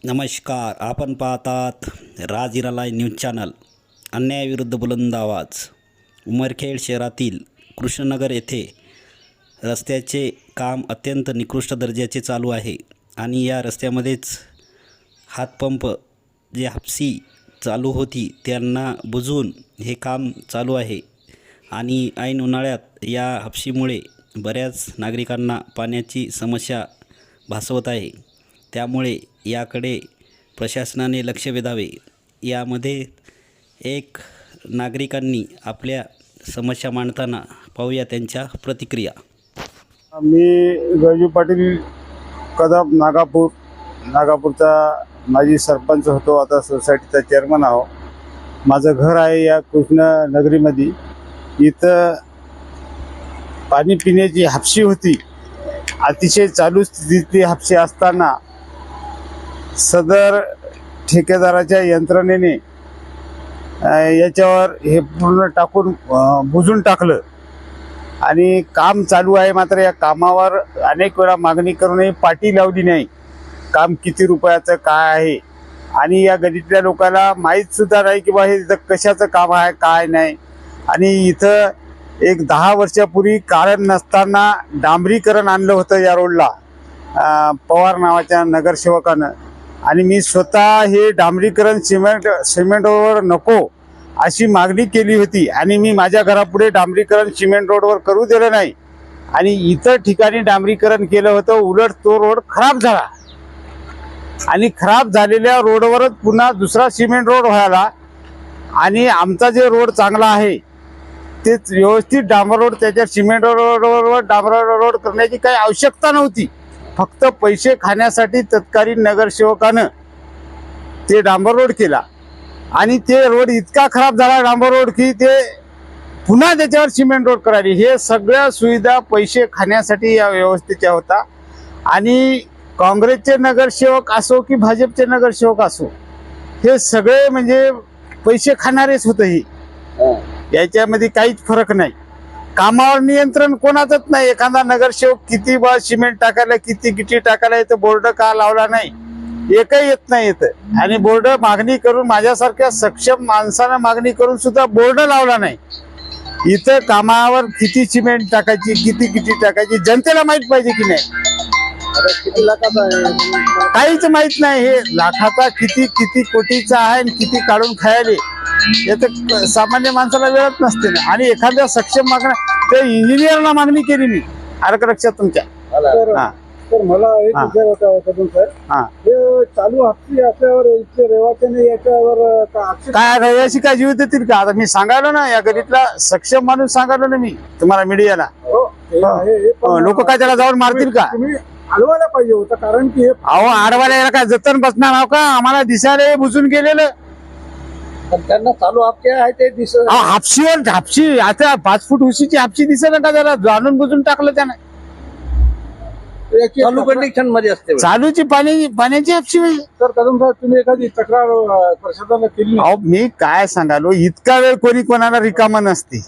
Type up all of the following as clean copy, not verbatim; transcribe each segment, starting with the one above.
नमस्कार, आपण पाहतात राजिरालाय न्यूज चॅनल. अन्यायाविरुद्ध बुलंद आवाज. उमरखेड शहरातील कृष्णनगर येथे रस्त्याचे काम अत्यंत निकृष्ट दर्जाचे चालू आहे आणि या रस्त्यामध्येच हातपंप जे हापसी चालू होती त्यांना बुजवून हे काम चालू आहे आणि ऐन उन्हाळ्यात या हापसीमुळे बऱ्याच नागरिकांना पाण्याची समस्या भासवत आहे. त्यामुळे याकडे प्रशासनाने लक्ष वेधावे. यामध्ये एक नागरिकांनी आपल्या समस्या मांडताना पाहूया त्यांच्या प्रतिक्रिया. मी गजू पाटील कदम नागापूरचा माजी सरपंच होतो, आता सोसायटीचा चेअरमन आहो. माझं घर आहे या कृष्णनगरीमध्ये. इथं पाणी पिण्याची हापशी होती, अतिशय चालू स्थितीतली हापशी असताना सदर ठेकेदाराच्या यंत्रणेने याच्यावर हे पूर्ण टाकून बुजून टाकलं आणि काम चालू आहे. मात्र या कामावर अनेक वेळा मागणी करूनही पाटी लावली नाही. काम किती रुपयाचं काय आहे आणि या गल्लीतल्या लोकांना माहीत सुद्धा नाही की बा हे कशाचं काम आहे काय नाही. आणि इथं एक 10 वर्षापूर्वी कारण नसताना डांबरीकरण आणलं होतं या रोडला पवार नावाच्या नगरसेवकानं. आणि मी स्वतः हे डांबरीकरण सिमेंट रोडवर नको अशी मागणी केली होती आणि मी माझ्या घरापुढे डांबरीकरण सिमेंट रोडवर करू दिलं नाही आणि इतर ठिकाणी डांबरीकरण केलं होतं. उलट तो रोड खराब झाला आणि खराब झालेल्या रोडवरच पुन्हा दुसरा सिमेंट रोड व्हायला आणि आमचा जे रोड चांगला आहे ते व्यवस्थित डांबर रोड, त्याच्या सिमेंट रोडवर डांबर रोड करण्याची काही आवश्यकता नव्हती. फक्त पैसे खाण्यासाठी तत्कालीन नगरसेवकानं ते डांबर रोड केला आणि ते रोड इतका खराब झाला डांबर रोड की ते पुन्हा त्याच्यावर सिमेंट रोड करायची. हे सगळ्या सुविधा पैसे खाण्यासाठी या व्यवस्थेच्या होता. आणि काँग्रेसचे नगरसेवक असो की भाजपचे नगरसेवक असो, हे सगळे म्हणजे पैसे खाणारेच होते. हे याच्यामध्ये काहीच फरक नाही. कामावर नियंत्रण कोणाचंच नाही. एखादा नगरसेवक किती सिमेंट टाकायला किती गिटी टाकायला येतं, बोर्ड का लावला नाही, एकही येत नाही येतं. आणि बोर्ड मागणी करून माझ्यासारख्या सक्षम माणसानं मागणी करून सुद्धा बोर्ड लावला नाही. इथं कामावर किती सिमेंट टाकायची किती गिटी टाकायची जनतेला माहित पाहिजे की नाही. किती लाखाचा आहे काहीच माहित नाही. हे लाखाचा किती कोटीचा आहे आणि किती काढून खायले याचं सामान्य माणसाला वेळच नसते ना. आणि एखाद्या सक्षम मागण्या ते इंजिनियरला मागणी केली मी आरक लक्षात तुमच्या. तर मला एक विचार होता कदम साहेब, हे चालू हापसी असल्यावर इथले रहिवाशांनी याच्यावर काय रहिवासी काय जीव देतील का? आता मी सांगायलो ना, या गरीतला सक्षम माणूस सांगायलो ना मी तुम्हाला मीडियाला. लोक काय त्याला जाऊन मारतील का? तुम्ही अडवायला पाहिजे होतं, कारण की अहो आडवायला याला काय जतन बसणार आहो का? आम्हाला दिसायला बुजून गेलेलं. त्यांना चालू हापसी आहे ते दिसत. हापशी आता 5 फूट उशीची हापशी दिसेल का? त्याला जाणून बुजून टाकलं त्यानं. चालू कंडिशन मध्ये असते चालूची पाण्याची हापशी. तर कदम साहेब तुम्ही एखादी तक्रार प्रशासनाला केली? अहो मी काय सांगालो, इतका वेळ कोणी कोणाला रिकामा नसते.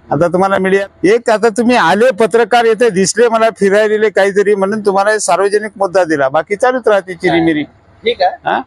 आता तुम्हाला मीडिया एक, आता तुम्ही आले पत्रकार येथे दिसले मला फिरायले काहीतरी म्हणून तुम्हाला सार्वजनिक मुद्दा दिला, बाकी चालूच राहते चिरीमिरी. ठीक आहे.